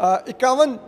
51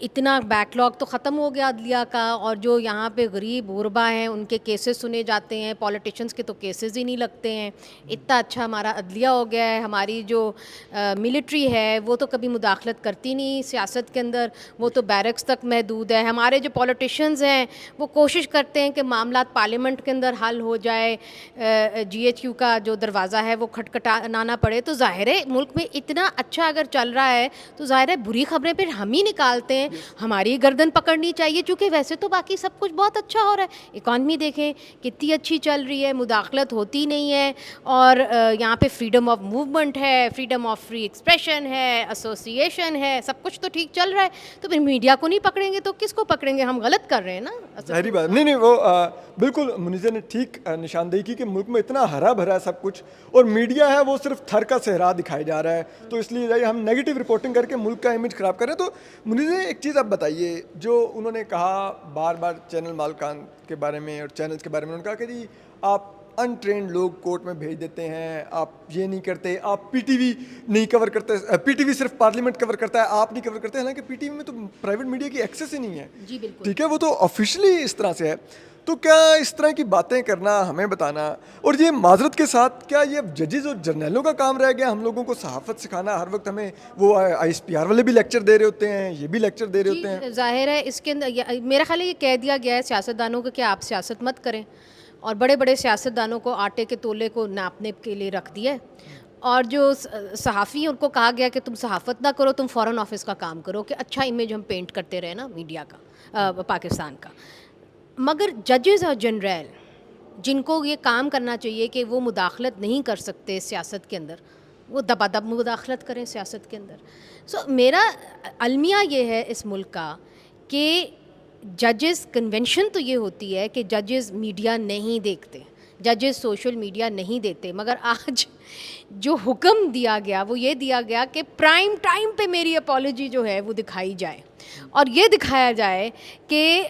اتنا back log تو ختم ہو گیا عدلیہ کا, اور جو یہاں پہ غریب غربا ہیں ان کے کیسز سنے جاتے ہیں, پولیٹیشنز کے تو کیسز ہی نہیں لگتے ہیں. اتنا اچھا ہمارا عدلیہ ہو گیا ہے. ہماری جو ملٹری ہے وہ تو کبھی مداخلت کرتی نہیں سیاست کے اندر, وہ تو بیرکس تک محدود ہے. ہمارے جو پولیٹیشنز ہیں وہ کوشش کرتے ہیں کہ معاملات پارلیمنٹ کے اندر حل ہو جائے, جی ایچ کیو کا جو دروازہ ہے وہ کھٹکھٹانا پڑے. تو ظاہر ہے ملک میں اتنا اچھا اگر چل رہا ہے تو ظاہر ہے بری خبریں پھر ہم ہی نکالتے ہیں, ہماری گردن پکڑنی چاہیے, چونکہ ویسے تو باقی سب کچھ بہت اچھا ہو رہا ہے. اکانومی دیکھیں کتنی اچھی چل رہی ہے, مداخلت ہوتی نہیں ہے, اور یہاں پہ فریڈم آف موومنٹ ہے, فریڈم آف فری ایکسپریشن ہے, ایسوسیشن ہے, سب کچھ تو ٹھیک چل رہا ہے. تو پھر میڈیا کو نہیں پکڑیں گے تو کس کو پکڑیں گے؟ ہم غلط کر رہے ہیں نا. ظاہری بات نہیں وہ بالکل منیزہ نے ٹھیک نشاندہی کی کہ ملک میں اتنا ہرا بھرا ہے سب کچھ, اور میڈیا ہے وہ صرف تھر کا صحرا دکھائی جا رہا ہے. تو اس لیے ہم نیگیٹو رپورٹنگ کر کے ملک کا امیج خراب کر رہے ہیں. تو منیزہ ایک چیز آپ بتائیے, جو انہوں نے کہا بار بار چینل مالکان کے بارے میں اور چینلز کے بارے میں, انہوں نے کہا کہ جی آپ انٹرینڈ لوگ کورٹ میں بھیج دیتے ہیں, آپ یہ نہیں کرتے, آپ پی ٹی وی نہیں کور کرتے, پی ٹی وی صرف پارلیمنٹ کور کرتا ہے, آپ نہیں کور کرتے. حالانکہ پی ٹی وی میں تو پرائیویٹ میڈیا کی ایکسیس ہی نہیں ہے. جی بالکل ٹھیک ہے, وہ تو آفیشلی اس طرح سے ہے. تو کیا اس طرح کی باتیں کرنا, ہمیں بتانا, اور یہ معذرت کے ساتھ کیا یہ ججز اور جرنیلوں کا کام رہ گیا ہم لوگوں کو صحافت سکھانا؟ ہر وقت ہمیں وہ آئی ایس پی آر والے بھی لیکچر دے رہے ہوتے ہیں, یہ بھی لیکچر دے رہے ہوتے ہیں. ظاہر ہے اس کے اندر میرا خیال ہے یہ کہہ دیا گیا ہے سیاستدانوں کو کہ آپ سیاست مت کریں, اور بڑے بڑے سیاستدانوں کو آٹے کے تولے کو ناپنے کے لیے رکھ دیا ہے. اور جو صحافی ہیں ان کو کہا گیا کہ تم صحافت نہ کرو, تم فورن آفس کا کام کرو, کہ اچھا امیج ہم پینٹ کرتے رہے نا میڈیا کا, پاکستان کا. مگر ججز اور جنرل جن کو یہ کام کرنا چاہیے کہ وہ مداخلت نہیں کر سکتے سیاست کے اندر, وہ دبا دب مداخلت کریں سیاست کے اندر. میرا المیہ یہ ہے اس ملک کا کہ ججز کنونشن تو یہ ہوتی ہے کہ ججز میڈیا نہیں دیکھتے, ججز سوشل میڈیا نہیں دیتے. مگر آج جو حکم دیا گیا وہ یہ دیا گیا کہ پرائم ٹائم پہ میری اپالوجی جو ہے وہ دکھائی جائے, اور یہ دکھایا جائے کہ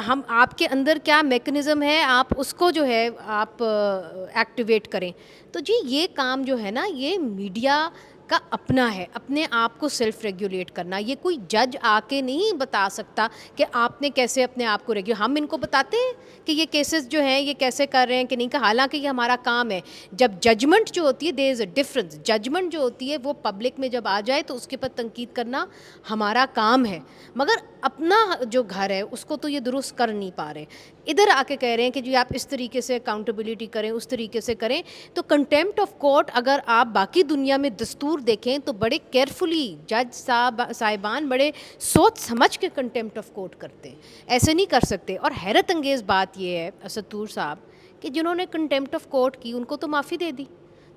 ہم آپ کے اندر کیا میکنزم ہے, آپ اس کو جو ہے آپ ایکٹیویٹ کریں. تو جی یہ کام جو ہے نا یہ میڈیا کا اپنا ہے, اپنے آپ کو سیلف ریگولیٹ کرنا. یہ کوئی جج آ کے نہیں بتا سکتا کہ آپ نے کیسے اپنے آپ کو ہم ان کو بتاتے ہیں کہ یہ کیسز جو ہیں یہ کیسے کر رہے ہیں کہ نہیں, کہ حالانکہ یہ ہمارا کام ہے. جب ججمنٹ جو ہوتی ہے دیر از اے ڈفرنس, ججمنٹ جو ہوتی ہے وہ پبلک میں جب آ جائے تو اس کے پر تنقید کرنا ہمارا کام ہے, مگر اپنا جو گھر ہے اس کو تو یہ درست کر نہیں پا رہے. ادھر آ کے کہہ رہے ہیں کہ جی آپ اس طریقے سے اکاؤنٹیبلٹی کریں, اس طریقے سے کریں. تو کنٹیمپٹ آف کورٹ اگر آپ باقی دنیا میں دستور دیکھیں تو بڑے کیئرفلی جج صاحبان بڑے سوچ سمجھ کے کنٹیمپٹ آف کورٹ کرتے ہیں, ایسے نہیں کر سکتے. اور حیرت انگیز بات یہ ہے اسد طور صاحب کہ جنہوں نے کنٹیمپٹ آف کورٹ کی ان کو تو معافی دے دی,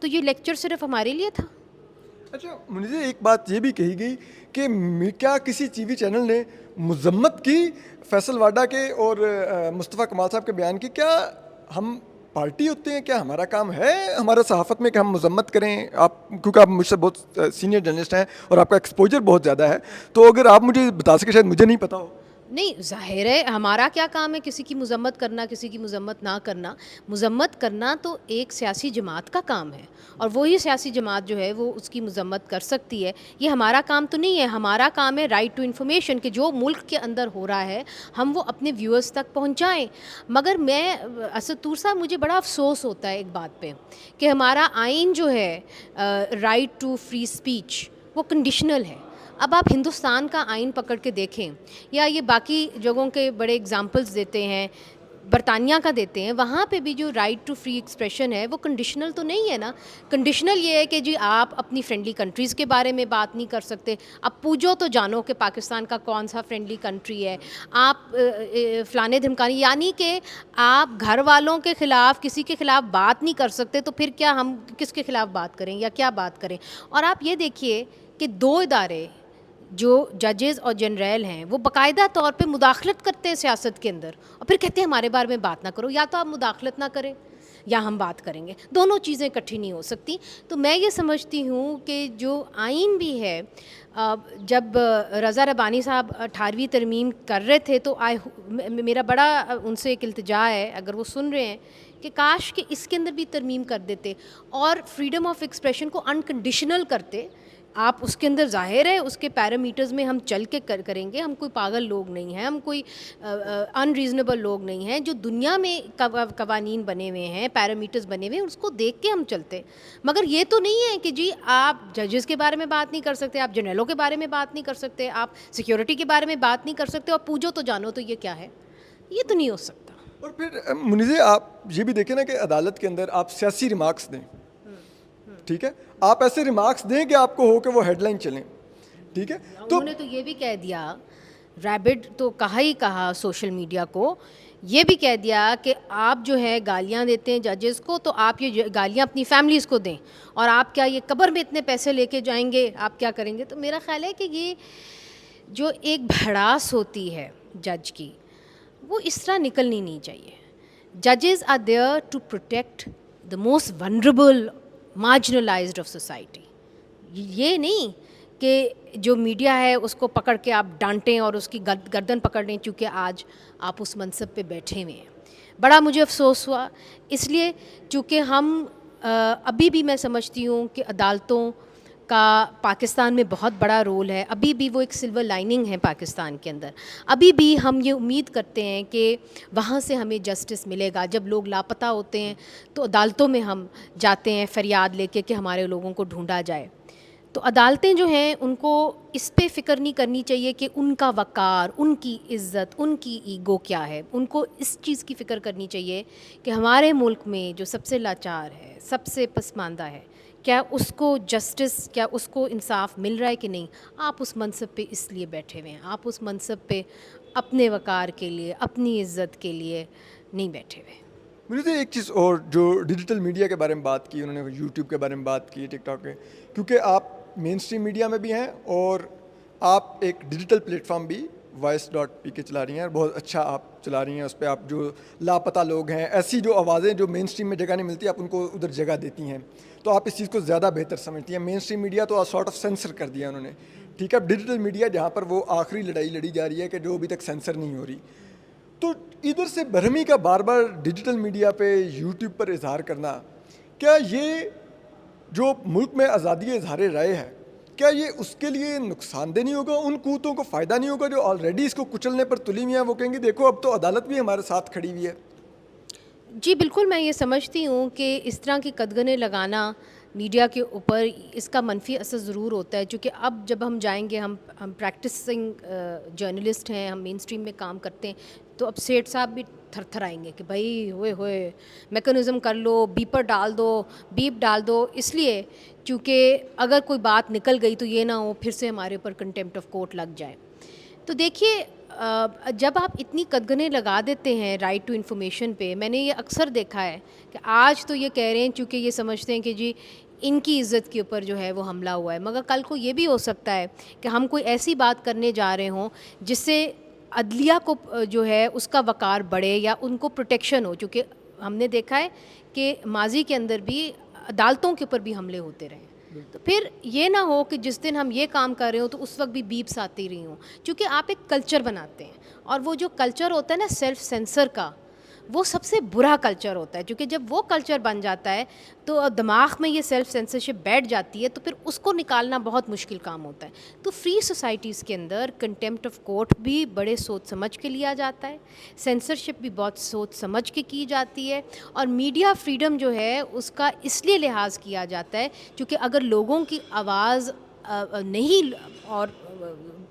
تو یہ لیکچر صرف ہمارے لیے تھا. اچھا مجھے ایک بات یہ بھی کہی گئی کہ کیا کسی ٹی وی چینل نے مذمت کی فیصل واڈا کے اور مصطفیٰ کمال صاحب کے بیان کی؟ کیا ہم پارٹی ہوتے ہیں, کیا ہمارا کام ہے ہمارا صحافت میں کہ ہم مذمت کریں؟ آپ کیونکہ آپ مجھ سے بہت سینئر جرنلسٹ ہیں اور آپ کا ایکسپوجر بہت زیادہ ہے, تو اگر آپ مجھے بتا سکیں, شاید مجھے نہیں پتا ہو. نہیں, ظاہر ہے ہمارا کیا کام ہے کسی کی مذمت کرنا, کسی کی مذمت نہ کرنا. مذمت کرنا تو ایک سیاسی جماعت کا کام ہے, اور وہی سیاسی جماعت جو ہے وہ اس کی مذمت کر سکتی ہے. یہ ہمارا کام تو نہیں ہے. ہمارا کام ہے رائٹ ٹو انفارمیشن, کہ جو ملک کے اندر ہو رہا ہے ہم وہ اپنے ویورز تک پہنچائیں. مگر میں اسد طور صاحب مجھے بڑا افسوس ہوتا ہے ایک بات پہ کہ ہمارا آئین جو ہے رائٹ ٹو فری اسپیچ وہ کنڈیشنل ہے. اب آپ ہندوستان کا آئین پکڑ کے دیکھیں, یا یہ باقی جگہوں کے بڑے اگزامپلس دیتے ہیں, برطانیہ کا دیتے ہیں, وہاں پہ بھی جو رائٹ ٹو فری ایکسپریشن ہے وہ کنڈیشنل تو نہیں ہے نا. کنڈیشنل یہ ہے کہ جی آپ اپنی فرینڈلی کنٹریز کے بارے میں بات نہیں کر سکتے. اب پوجو تو جانو کہ پاکستان کا کون سا فرینڈلی کنٹری ہے, آپ فلانے دھمکانے, یعنی کہ آپ گھر والوں کے خلاف کسی کے خلاف بات نہیں کر سکتے, تو پھر کیا ہم کس کے خلاف بات کریں یا کیا بات کریں؟ اور آپ یہ دیکھیے کہ دو ادارے جو ججز اور جنرل ہیں وہ باقاعدہ طور پہ مداخلت کرتے ہیں سیاست کے اندر, اور پھر کہتے ہیں ہمارے بارے میں بات نہ کرو. یا تو آپ مداخلت نہ کریں یا ہم بات کریں گے, دونوں چیزیں اکٹھی نہیں ہو سکتی. تو میں یہ سمجھتی ہوں کہ جو آئین بھی ہے, جب رضا ربانی صاحب 18ویں ترمیم کر رہے تھے تو میرا بڑا ان سے ایک التجا ہے, اگر وہ سن رہے ہیں, کہ کاش کہ اس کے اندر بھی ترمیم کر دیتے اور فریڈم آف ایکسپریشن کو انکنڈیشنل کرتے. آپ اس کے اندر ظاہر ہے اس کے پیرامیٹرز میں ہم چل کے کریں گے. ہم کوئی پاگل لوگ نہیں ہیں, ہم کوئی ان ریزنیبل لوگ نہیں ہیں. جو دنیا میں قوانین بنے ہوئے ہیں, پیرامیٹرز بنے ہوئے ہیں, اس کو دیکھ کے ہم چلتے. مگر یہ تو نہیں ہے کہ جی آپ ججز کے بارے میں بات نہیں کر سکتے, آپ جنرلوں کے بارے میں بات نہیں کر سکتے, آپ سیکیورٹی کے بارے میں بات نہیں کر سکتے, اور پوجو تو جانو تو یہ کیا ہے. یہ تو نہیں ہو سکتا. اور پھر منیزے آپ یہ بھی دیکھیں نا کہ عدالت کے اندر آپ سیاسی ریمارکس دیں, ٹھیک ہے, آپ ایسے ریمارکس دیں کہ آپ کو ہو کہ وہ ہیڈ لائن چلیں, ٹھیک ہے. تو انہوں نے تو یہ بھی کہہ دیا, ریبڈ تو کہا سوشل میڈیا کو, یہ بھی کہہ دیا کہ آپ جو ہے گالیاں دیتے ہیں ججز کو, تو آپ یہ گالیاں اپنی فیملیز کو دیں, اور آپ کیا یہ قبر میں اتنے پیسے لے کے جائیں گے, آپ کیا کریں گے. تو میرا خیال ہے کہ یہ جو ایک بھڑاس ہوتی ہے جج کی, وہ اس طرح نکلنی نہیں چاہیے. ججز are there to protect the most vulnerable marginalised of society. یہ نہیں کہ جو میڈیا ہے اس کو پکڑ کے آپ ڈانٹیں اور اس کی گردن پکڑ لیں چونکہ آج آپ اس منصب پہ بیٹھے ہوئے ہیں. بڑا مجھے افسوس ہوا اس لیے چونکہ ہم ابھی بھی میں سمجھتی ہوں کہ عدالتوں کا پاکستان میں بہت بڑا رول ہے. ابھی بھی وہ ایک سلور لائننگ ہے پاکستان کے اندر. ابھی بھی ہم یہ امید کرتے ہیں کہ وہاں سے ہمیں جسٹس ملے گا. جب لوگ لاپتہ ہوتے ہیں تو عدالتوں میں ہم جاتے ہیں فریاد لے کے کہ ہمارے لوگوں کو ڈھونڈا جائے. تو عدالتیں جو ہیں ان کو اس پہ فکر نہیں کرنی چاہیے کہ ان کا وقار, ان کی عزت, ان کی ایگو کیا ہے. ان کو اس چیز کی فکر کرنی چاہیے کہ ہمارے ملک میں جو سب سے لاچار ہے, سب سے پسماندہ ہے, کیا اس کو جسٹس, کیا اس کو انصاف مل رہا ہے کہ نہیں. آپ اس منصب پہ اس لیے بیٹھے ہوئے ہیں, آپ اس منصب پہ اپنے وقار کے لیے, اپنی عزت کے لیے نہیں بیٹھے ہوئے. مجھے ایک چیز اور, جو ڈیجیٹل میڈیا کے بارے میں بات کی انہوں نے, یوٹیوب کے بارے میں بات کی, ٹک ٹاک کے, کیونکہ آپ مین اسٹریم میڈیا میں بھی ہیں اور آپ ایک ڈیجیٹل پلیٹ فارم بھی voice.pk چلا رہی ہیں, اور بہت اچھا آپ چلا رہی ہیں. اس پہ آپ جو لاپتہ لوگ ہیں, ایسی جو آوازیں جو مین اسٹریم میں جگہ نہیں ملتی, آپ ان کو ادھر جگہ دیتی ہیں. تو آپ اس چیز کو زیادہ بہتر سمجھتی ہیں. مین اسٹریم میڈیا تو سارٹ آف سینسر کر دیا انہوں نے, ٹھیک ہے. ڈیجیٹل میڈیا جہاں پر وہ آخری لڑائی لڑی جا رہی ہے کہ جو ابھی تک سینسر نہیں ہو رہی. تو ادھر سے برہمی کا بار بار ڈیجیٹل میڈیا پہ, یوٹیوب پر اظہار کرنا, کیا یہ جو ملک میں آزادی اظہار رائے ہے, کیا یہ اس کے لیے نقصان دہ نہیں ہوگا؟ ان قوتوں کو فائدہ نہیں ہوگا جو آلریڈی اس کو کچلنے پر تلی ہوئی ہیں؟ وہ کہیں گے دیکھو اب تو عدالت بھی ہمارے ساتھ کھڑی ہوئی ہے. جی بالکل, میں یہ سمجھتی ہوں کہ اس طرح کی قدغنیں لگانا میڈیا کے اوپر, اس کا منفی اثر ضرور ہوتا ہے. چونکہ اب جب ہم جائیں گے, ہم پریکٹسنگ جرنلسٹ ہیں, ہم مین اسٹریم میں کام کرتے ہیں, تو اب سیٹھ صاحب بھی تھر تھر آئیں گے کہ بھائی ہوئے میکانزم کر لو, بیپر ڈال دو, بیپ ڈال دو. اس لیے چونکہ اگر کوئی بات نکل گئی تو یہ نہ ہو پھر سے ہمارے اوپر کنٹیمپٹ آف کورٹ لگ جائے. تو دیکھیے, جب آپ اتنی قدغنیں لگا دیتے ہیں رائٹ ٹو انفارمیشن پہ, میں نے یہ اکثر دیکھا ہے کہ آج تو یہ کہہ رہے ہیں چونکہ یہ سمجھتے ہیں کہ جی ان کی عزت کے اوپر جو ہے وہ حملہ ہوا ہے, مگر کل کو یہ بھی ہو سکتا ہے کہ ہم کوئی ایسی بات کرنے جا رہے ہوں جس سے عدلیہ کو جو ہے اس کا وقار بڑھے یا ان کو پروٹیکشن ہو. چونکہ ہم نے دیکھا ہے کہ ماضی کے اندر بھی عدالتوں کے اوپر بھی حملے ہوتے رہے. تو پھر یہ نہ ہو کہ جس دن ہم یہ کام کر رہے ہوں تو اس وقت بھی بیپس آتی رہی ہوں. چونکہ آپ ایک کلچر بناتے ہیں, اور وہ جو کلچر ہوتا ہے نا سیلف سینسر کا, وہ سب سے برا کلچر ہوتا ہے. کیونکہ جب وہ کلچر بن جاتا ہے تو دماغ میں یہ سیلف سینسرشپ بیٹھ جاتی ہے, تو پھر اس کو نکالنا بہت مشکل کام ہوتا ہے. تو فری سوسائٹیز کے اندر کنٹیمپٹ آف کورٹ بھی بڑے سوچ سمجھ کے لیا جاتا ہے, سینسرشپ بھی بہت سوچ سمجھ کے کی جاتی ہے, اور میڈیا فریڈم جو ہے اس کا اس لیے لحاظ کیا جاتا ہے کیونکہ اگر لوگوں کی آواز نہیں اور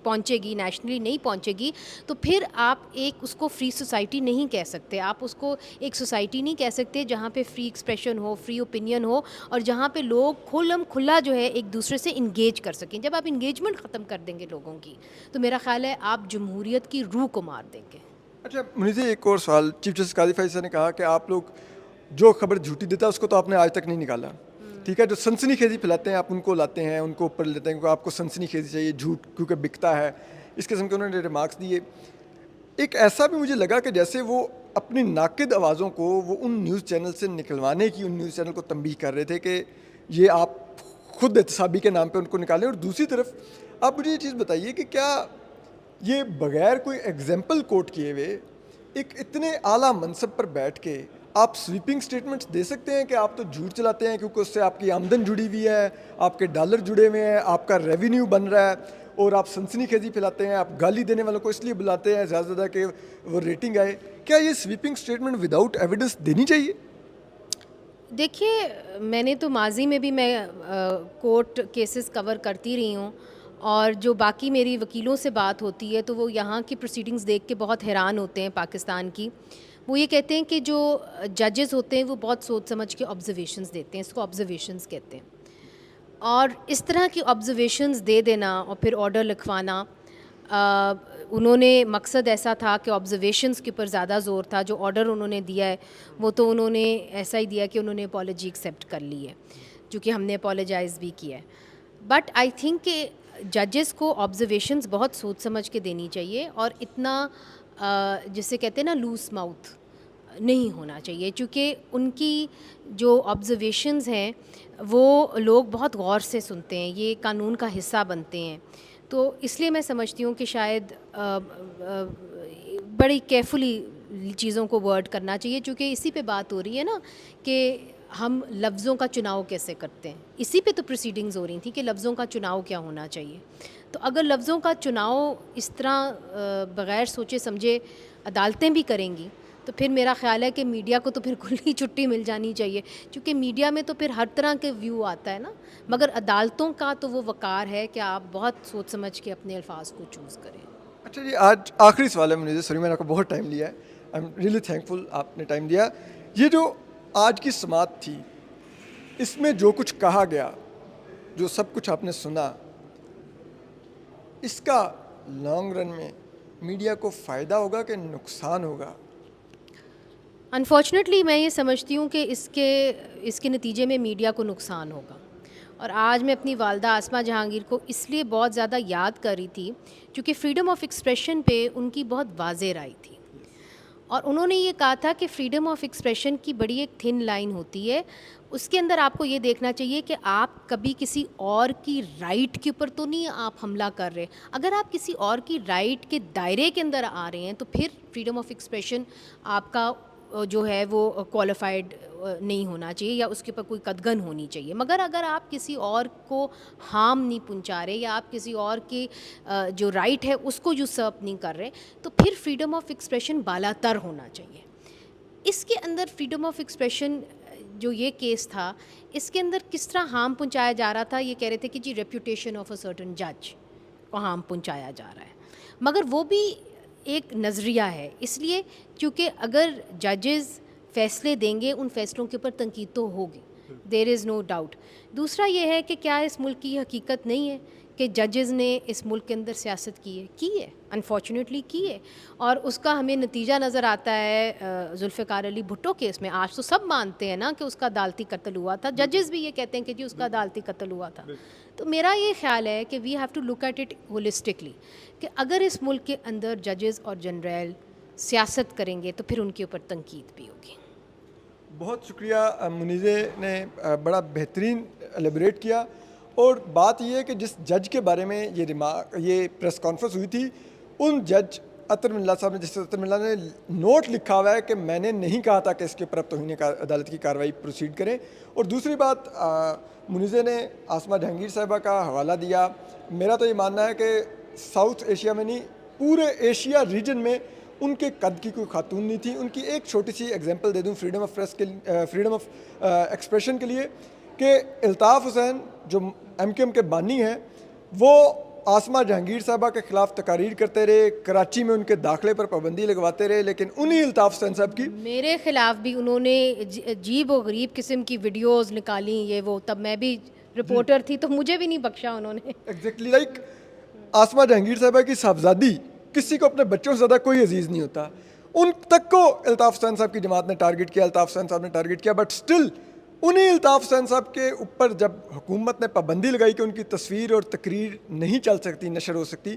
پہنچے گی, نیشنلی نہیں پہنچے گی, تو پھر آپ ایک اس کو فری سوسائٹی نہیں کہہ سکتے. آپ اس کو ایک سوسائٹی نہیں کہہ سکتے جہاں پہ فری ایکسپریشن ہو, فری اوپینین ہو, اور جہاں پہ لوگ کھلم کھلا جو ہے ایک دوسرے سے انگیج کر سکیں. جب آپ انگیجمنٹ ختم کر دیں گے لوگوں کی, تو میرا خیال ہے آپ جمہوریت کی روح کو مار دیں گے. اچھا منیزی, ایک اور سوال. چیف جسٹس قاضی فیض صاحب نے کہا کہ آپ لوگ جو خبر جھوٹی دیتا ہے اس کو تو آپ نے آج تک نہیں نکالا, ٹھیک ہے. جو سنسنی خیزی پھیلاتے ہیں آپ ان کو لاتے ہیں, ان کو اوپر لیتے ہیں کیونکہ آپ کو سنسنی خیزی چاہیے, جھوٹ کیونکہ بکتا ہے. اس قسم کے انہوں نے ریمارکس دیے. ایک ایسا بھی مجھے لگا کہ جیسے وہ اپنی ناقد آوازوں کو وہ ان نیوز چینل سے نکلوانے کی ان نیوز چینل کو تنبیہ کر رہے تھے کہ یہ آپ خود احتسابی کے نام پہ ان کو نکالیں. اور دوسری طرف آپ مجھے یہ چیز بتائیے کہ کیا یہ بغیر کوئی ایگزامپل کوٹ کیے ہوئے ایک اتنے اعلیٰ منصب پر بیٹھ کے آپ سویپنگ سٹیٹمنٹس دے سکتے ہیں کہ آپ تو جھوٹ چلاتے ہیں کیونکہ اس سے آپ کی آمدن جڑی ہوئی ہے, آپ کے ڈالر جڑے ہوئے ہیں, آپ کا ریونیو بن رہا ہے, اور آپ سنسنی خیزی پھیلاتے ہیں, آپ گالی دینے والوں کو اس لیے بلاتے ہیں زیادہ سے زیادہ کہ وہ ریٹنگ آئے. کیا یہ سویپنگ سٹیٹمنٹ وداؤٹ ایویڈنس دینی چاہیے؟ دیکھیے میں نے تو ماضی میں بھی میں کورٹ کیسز کور کرتی رہی ہوں, اور جو باقی میری وکیلوں سے بات ہوتی ہے تو وہ یہاں کی پروسیڈنگز دیکھ کے بہت حیران ہوتے ہیں پاکستان کی. وہ یہ کہتے ہیں کہ جو ججز ہوتے ہیں وہ بہت سوچ سمجھ کے آبزرویشنز دیتے ہیں, اس کو آبزرویشنز کہتے ہیں, اور اس طرح کی آبزرویشنز دے دینا اور پھر آرڈر لکھوانا, انہوں نے مقصد ایسا تھا کہ آبزرویشنز کے اوپر زیادہ زور تھا. جو آرڈر انہوں نے دیا ہے وہ تو انہوں نے ایسا ہی دیا کہ انہوں نے اپالوجی ایکسیپٹ کر لی ہے, چونکہ ہم نے اپالوجائز بھی کیا ہے. بٹ آئی تھنک کہ ججز کو آبزرویشنز بہت سوچ سمجھ کے دینی چاہیے, اور اتنا جسے کہتے ہیں نا لوز ماؤتھ نہیں ہونا چاہیے, چونکہ ان کی جو آبزرویشنز ہیں وہ لوگ بہت غور سے سنتے ہیں, یہ قانون کا حصہ بنتے ہیں. تو اس لیے میں سمجھتی ہوں کہ شاید بڑی کیئرفلی چیزوں کو ورڈ کرنا چاہیے, چونکہ اسی پہ بات ہو رہی ہے نا کہ ہم لفظوں کا چناؤ کیسے کرتے ہیں. اسی پہ تو پروسیڈنگز ہو رہی تھیں کہ لفظوں کا چناؤ کیا ہونا چاہیے. تو اگر لفظوں کا چناؤ اس طرح بغیر سوچے سمجھے عدالتیں بھی کریں گی تو پھر میرا خیال ہے کہ میڈیا کو تو پھر کھلی چھٹی مل جانی چاہیے, کیونکہ میڈیا میں تو پھر ہر طرح کے ویو آتا ہے نا, مگر عدالتوں کا تو وہ وقار ہے کہ آپ بہت سوچ سمجھ کے اپنے الفاظ کو چوز کریں. اچھا جی, آج آخری سوال ہے مجھے, سوری میں نے آپ کو بہت ٹائم لیا ہے, آئی ایم ریئلی تھینکفل آپ نے ٹائم دیا. یہ جو آج کی سماعت تھی اس میں جو کچھ کہا گیا, جو سب کچھ آپ نے سنا, اس کا لانگ رن میں میڈیا کو فائدہ ہوگا کہ نقصان ہوگا؟ انفارچونیٹلی میں یہ سمجھتی ہوں کہ اس کے نتیجے میں میڈیا کو نقصان ہوگا. اور آج میں اپنی والدہ آسمہ جہانگیر کو اس لیے بہت زیادہ یاد کر رہی تھی کیونکہ فریڈم آف ایکسپریشن پہ ان کی بہت واضح رائے تھی, اور انہوں نے یہ کہا تھا کہ فریڈم آف ایکسپریشن کی بڑی ایک تھن لائن ہوتی ہے. اس کے اندر آپ کو یہ دیکھنا چاہیے کہ آپ کبھی کسی اور کی رائٹ کے اوپر تو نہیں آپ حملہ کر رہے. اگر آپ کسی اور کی رائٹ کے دائرے کے اندر آ رہے ہیں تو پھر فریڈم آف ایکسپریشن آپ کا جو ہے وہ کوالیفائڈ نہیں ہونا چاہیے, یا اس کے اوپر کوئی قدغن ہونی چاہیے. مگر اگر آپ کسی اور کو ہارم نہیں پہنچا رہے, یا آپ کسی اور کی جو رائٹ ہے اس کو یوزرپ نہیں کر رہے, تو پھر فریڈم آف ایکسپریشن بالا تر ہونا چاہیے. اس کے اندر فریڈم آف ایکسپریشن جو یہ کیس تھا, اس کے اندر کس طرح ہارم پہنچایا جا رہا تھا, یہ کہہ رہے تھے کہ جی ریپوٹیشن آف اے سرٹن جج کو ہارم پہنچایا جا رہا ہے. مگر وہ بھی ایک نظریہ ہے, اس لیے کیونکہ اگر ججز فیصلے دیں گے ان فیصلوں کے اوپر تنقید تو ہوگی, دیر از نو ڈاؤٹ. دوسرا یہ ہے کہ کیا اس ملک کی حقیقت نہیں ہے کہ ججز نے اس ملک کے اندر سیاست کی ہے, انفارچونیٹلی کی ہے, اور اس کا ہمیں نتیجہ نظر آتا ہے ذوالفقار علی بھٹو کیس میں. آج تو سب مانتے ہیں نا کہ اس کا عدالتی قتل ہوا تھا, ججز بھی یہ کہتے ہیں کہ جی اس کا عدالتی قتل ہوا تھا. تو میرا یہ خیال ہے کہ we have to look at it holistically, کہ اگر اس ملک کے اندر ججز اور جنرل سیاست کریں گے تو پھر ان کے اوپر تنقید بھی ہوگی. بہت شکریہ منیزے نے بڑا بہترین ایلیبریٹ کیا. اور بات یہ ہے کہ جس جج کے بارے میں یہ پریس کانفرنس ہوئی تھی, ان جج عطر ملا صاحب نے, جس عطر ملا نے نوٹ لکھا ہوا ہے کہ میں نے نہیں کہا تھا کہ اس کے اوپر اب توہین عدالت کی کارروائی پروسیڈ کریں. اور دوسری بات, منیزے نے آسمہ جہانگیر صاحبہ کا حوالہ دیا. میرا تو یہ ماننا ہے کہ ساؤتھ ایشیا میں نہیں, پورے ایشیا ریجن میں ان کے قد کی کوئی خاتون نہیں تھی. ان کی ایک چھوٹی سی ایگزامپل دے دوں فریڈم آف ایکسپریشن کے لیے, کہ الطاف حسین جو ایم کیو ایم کے بانی ہیں, وہ آسمہ جہانگیر صاحبہ کے خلاف تقاریر کرتے رہے, کراچی میں ان کے داخلے پر پابندی لگواتے رہے, لیکن انہی الطاف حسین صاحب کی میرے خلاف بھی انہوں نے عجیب و غریب قسم کی ویڈیوز نکالی, یہ وہ, تب میں بھی رپورٹر تھی تو مجھے بھی نہیں بخشا انہوں نے. ایگزیکٹلی لائک آسمہ جہانگیر صاحبہ کی صاحبزادی, کسی کو اپنے بچوں سے زیادہ کوئی عزیز نہیں ہوتا, ان تک کو الطاف حسین صاحب کی جماعت نے ٹارگٹ کیا, الطاف حسین صاحب نے ٹارگٹ کیا. بٹ سٹل انہی الطاف حسین صاحب کے اوپر جب حکومت نے پابندی لگائی کہ ان کی تصویر اور تقریر نہیں چل سکتی, نشر ہو سکتی,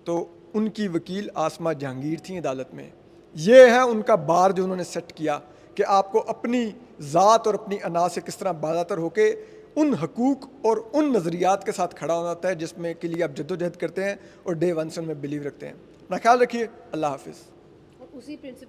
تو ان کی وکیل آسمہ جہانگیر تھیں عدالت میں. یہ ہے ان کا بار جو انہوں نے سیٹ کیا کہ آپ کو اپنی ذات اور اپنی انا سے کس طرح بالاتر ہو کے ان حقوق اور ان نظریات کے ساتھ کھڑا ہونا ہوتا ہے جس میں کے لیے آپ جدوجہد کرتے ہیں اور ڈے ون سے ان میں بلیو رکھتے ہیں. اپنا خیال رکھیے. اللہ حافظ. اسی پرنسپل